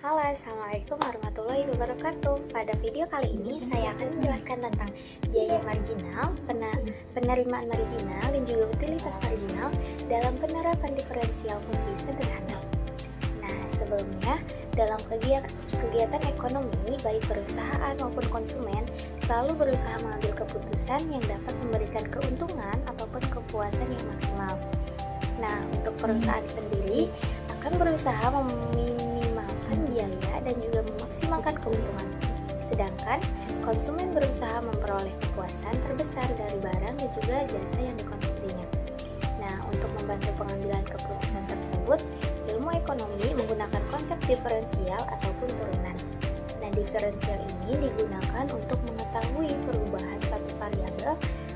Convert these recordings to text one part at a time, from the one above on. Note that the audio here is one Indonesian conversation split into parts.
Halo, Assalamualaikum warahmatullahi wabarakatuh. Pada video kali ini saya akan menjelaskan tentang biaya marginal, penerimaan marginal, dan juga utilitas marginal dalam penerapan diferensial fungsi sederhana. Nah, sebelumnya dalam kegiatan ekonomi, baik perusahaan maupun konsumen selalu berusaha mengambil keputusan yang dapat memberikan keuntungan ataupun kepuasan yang maksimal. Nah, untuk perusahaan sendiri akan berusaha meminimalkan biaya dan juga memaksimalkan keuntungan. Sedangkan konsumen berusaha memperoleh kepuasan terbesar dari barang dan juga jasa yang dikonsumsinya. Nah, untuk membantu pengambilan keputusan tersebut, ilmu ekonomi menggunakan konsep diferensial ataupun turunan. Nah, diferensial ini digunakan untuk mengetahui perubahan suatu variabel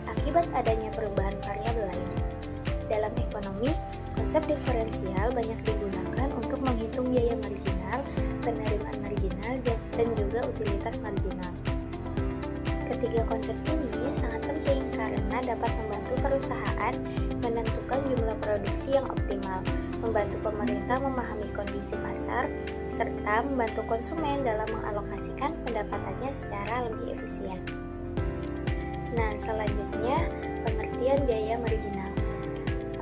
akibat adanya perubahan variabel lain. Dalam ekonomi, konsep diferensial banyak digunakan untuk menghitung biaya marginal, penerimaan marginal, dan juga utilitas marginal. Ketiga konsep ini sangat penting karena dapat membantu perusahaan menentukan jumlah produksi yang optimal, membantu pemerintah memahami kondisi pasar, serta membantu konsumen dalam mengalokasikan pendapatannya secara lebih efisien. Nah, selanjutnya pengertian biaya marginal.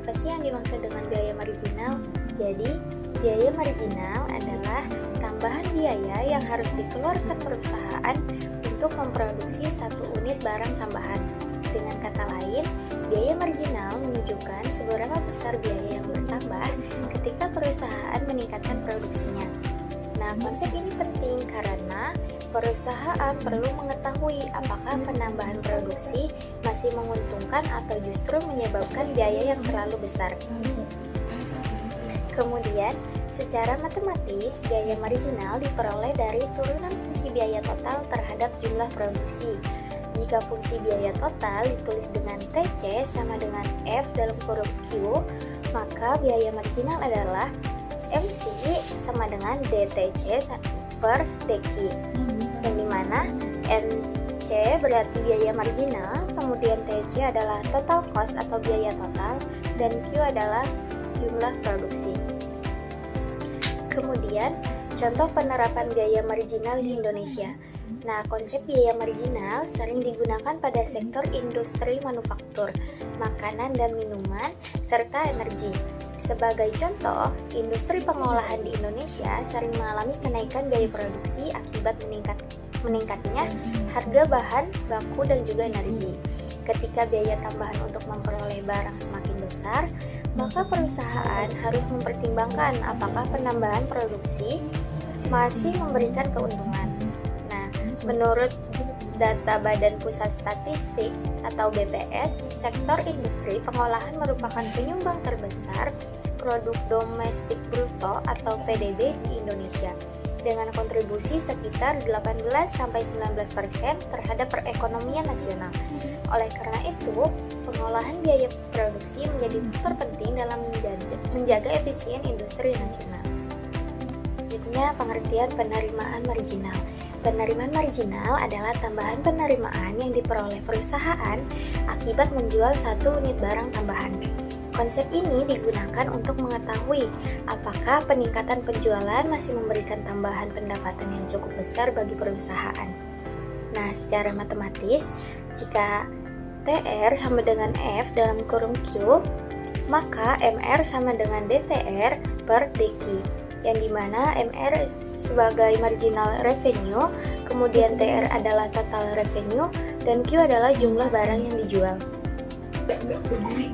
Apa sih yang dimaksud dengan biaya marginal? Jadi, biaya marginal adalah tambahan biaya yang harus dikeluarkan perusahaan untuk memproduksi satu unit barang tambahan. Dengan kata lain, biaya marginal menunjukkan seberapa besar biaya yang bertambah ketika perusahaan meningkatkan produksinya. Nah, konsep ini penting karena perusahaan perlu mengetahui apakah penambahan produksi masih menguntungkan atau justru menyebabkan biaya yang terlalu besar. Kemudian, secara matematis, biaya marginal diperoleh dari turunan fungsi biaya total terhadap jumlah produksi. Jika fungsi biaya total ditulis dengan TC sama dengan F dalam kurung Q, maka biaya marginal adalah MC sama dengan DTC per DQ, yang dimana MC berarti biaya marginal, kemudian TC adalah total cost atau biaya total, dan Q adalah jumlah produksi. Kemudian, contoh penerapan biaya marginal di Indonesia. Nah, konsep biaya marginal sering digunakan pada sektor industri manufaktur, makanan dan minuman, serta energi. Sebagai contoh, industri pengolahan di Indonesia sering mengalami kenaikan biaya produksi akibat meningkatnya harga bahan baku dan juga energi. Ketika biaya tambahan untuk memperoleh barang semakin besar, maka perusahaan harus mempertimbangkan apakah penambahan produksi masih memberikan keuntungan. Nah, menurut data Badan Pusat Statistik atau BPS, sektor industri pengolahan merupakan penyumbang terbesar produk domestik bruto atau PDB di Indonesia dengan kontribusi sekitar 18-19% terhadap perekonomian nasional. Oleh karena itu, pengolahan biaya produksi menjadi faktor penting dalam menjaga efisien industri nasional. Selanjutnya, pengertian penerimaan marginal. Penerimaan marginal adalah tambahan penerimaan yang diperoleh perusahaan akibat menjual satu unit barang tambahan. Konsep ini digunakan untuk mengetahui apakah peningkatan penjualan masih memberikan tambahan pendapatan yang cukup besar bagi perusahaan. Nah, secara matematis, jika TR sama dengan F dalam kurung Q, maka MR sama dengan DTR per DQ, yang dimana MR sebagai marginal revenue, kemudian TR adalah total revenue, dan Q adalah jumlah barang yang dijual.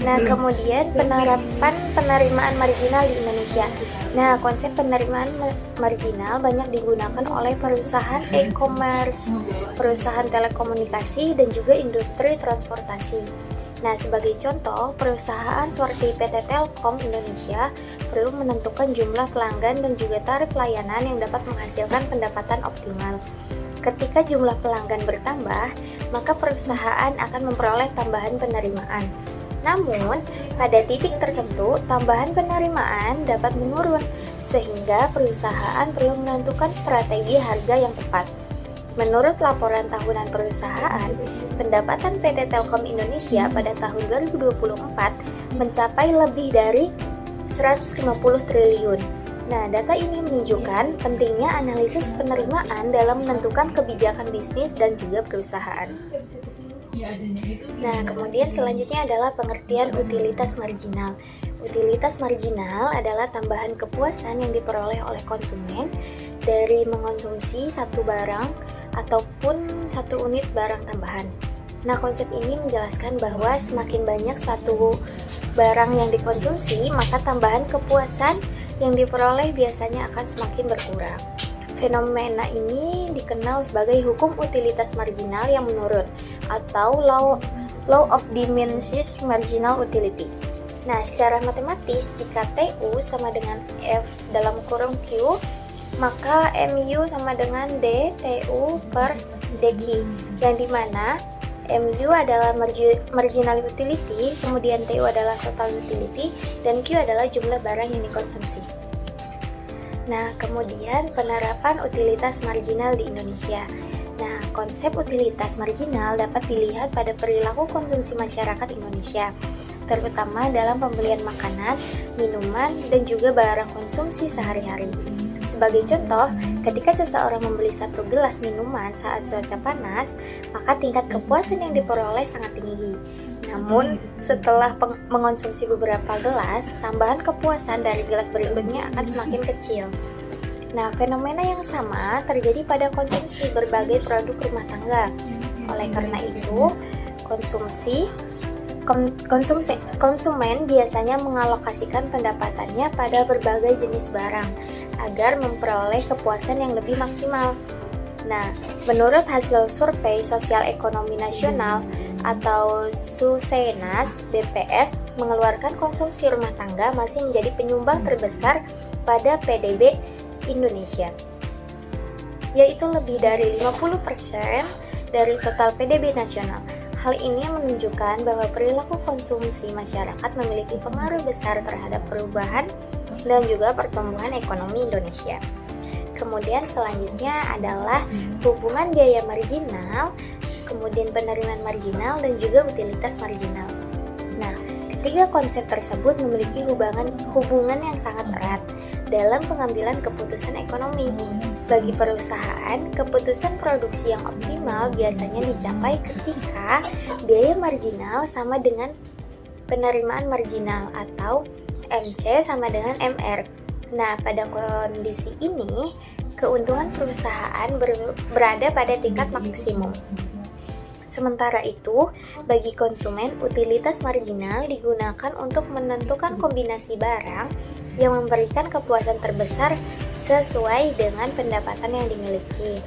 Nah, kemudian penerapan penerimaan marginal di Indonesia. Nah, konsep penerimaan marginal banyak digunakan oleh perusahaan e-commerce, perusahaan telekomunikasi, dan juga industri transportasi. Nah, sebagai contoh, perusahaan seperti PT Telkom Indonesia perlu menentukan jumlah pelanggan dan juga tarif layanan yang dapat menghasilkan pendapatan optimal. Ketika jumlah pelanggan bertambah, maka perusahaan akan memperoleh tambahan penerimaan. Namun, pada titik tertentu, tambahan penerimaan dapat menurun, sehingga perusahaan perlu menentukan strategi harga yang tepat. Menurut laporan tahunan perusahaan, pendapatan PT Telkom Indonesia pada tahun 2024 mencapai lebih dari 150 triliun. Nah, data ini menunjukkan pentingnya analisis penerimaan dalam menentukan kebijakan bisnis dan juga perusahaan. Nah, kemudian selanjutnya adalah pengertian utilitas marginal. Utilitas marginal adalah tambahan kepuasan yang diperoleh oleh konsumen dari mengonsumsi satu barang ataupun satu unit barang tambahan. Nah, konsep ini menjelaskan bahwa semakin banyak satu barang yang dikonsumsi, maka tambahan kepuasan yang diperoleh biasanya akan semakin berkurang. Fenomena ini dikenal sebagai hukum utilitas marginal yang menurun atau law of diminished marginal utility. Nah, secara matematis jika TU sama dengan F dalam kurung Q, maka MU sama dengan D TU per DQ, yang dimana MU adalah marginal utility, kemudian TU adalah total utility, dan Q adalah jumlah barang yang dikonsumsi. Nah, kemudian penerapan utilitas marginal di Indonesia. Nah, konsep utilitas marginal dapat dilihat pada perilaku konsumsi masyarakat Indonesia, terutama dalam pembelian makanan, minuman, dan juga barang konsumsi sehari-hari. Sebagai contoh, ketika seseorang membeli satu gelas minuman saat cuaca panas, maka tingkat kepuasan yang diperoleh sangat tinggi. Namun, setelah mengonsumsi beberapa gelas, tambahan kepuasan dari gelas berikutnya akan semakin kecil. Nah, fenomena yang sama terjadi pada konsumsi berbagai produk rumah tangga. Oleh karena itu, konsumen biasanya mengalokasikan pendapatannya pada berbagai jenis barang agar memperoleh kepuasan yang lebih maksimal. Nah, menurut hasil survei Sosial Ekonomi Nasional atau Susenas BPS mengeluarkan konsumsi rumah tangga masih menjadi penyumbang terbesar pada PDB Indonesia, yaitu lebih dari 50% dari total PDB nasional. Hal ini menunjukkan bahwa perilaku konsumsi masyarakat memiliki pengaruh besar terhadap perubahan dan juga pertumbuhan ekonomi Indonesia. Kemudian selanjutnya adalah hubungan biaya marginal, kemudian penerimaan marginal, dan juga utilitas marginal. Nah, ketiga konsep tersebut memiliki hubungan yang sangat erat dalam pengambilan keputusan ekonomi. Bagi perusahaan, keputusan produksi yang optimal biasanya dicapai ketika biaya marginal sama dengan penerimaan marginal atau MC sama dengan MR. Nah, pada kondisi ini, keuntungan perusahaan berada pada tingkat maksimum. Sementara itu, bagi konsumen, utilitas marginal digunakan untuk menentukan kombinasi barang yang memberikan kepuasan terbesar sesuai dengan pendapatan yang dimiliki.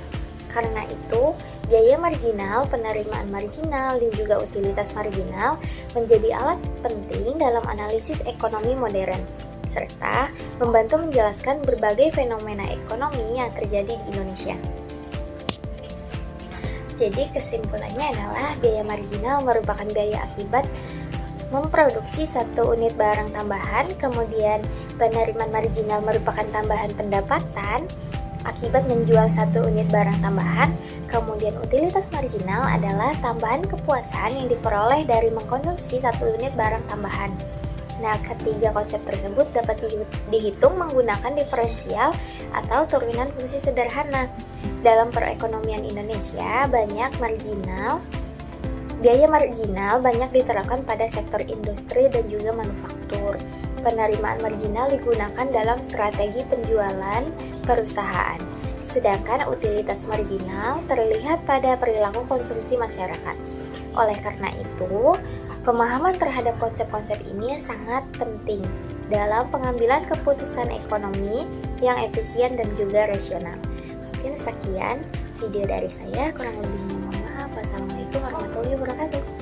Karena itu, biaya marginal, penerimaan marginal, dan juga utilitas marginal menjadi alat penting dalam analisis ekonomi modern, serta membantu menjelaskan berbagai fenomena ekonomi yang terjadi di Indonesia. Jadi kesimpulannya adalah biaya marginal merupakan biaya akibat memproduksi satu unit barang tambahan, kemudian penerimaan marginal merupakan tambahan pendapatan akibat menjual satu unit barang tambahan, kemudian utilitas marginal adalah tambahan kepuasan yang diperoleh dari mengkonsumsi satu unit barang tambahan. Nah, ketiga konsep tersebut dapat dihitung menggunakan diferensial atau turunan fungsi sederhana. Dalam perekonomian Indonesia, biaya marginal banyak diterapkan pada sektor industri dan juga manufaktur. Penerimaan marginal digunakan dalam strategi penjualan perusahaan, sedangkan utilitas marginal terlihat pada perilaku konsumsi masyarakat. Oleh karena itu, pemahaman terhadap konsep-konsep ini sangat penting dalam pengambilan keputusan ekonomi yang efisien dan juga rasional. Mungkin sekian video dari saya, kurang lebihnya mohon maaf. Wassalamualaikum warahmatullahi wabarakatuh.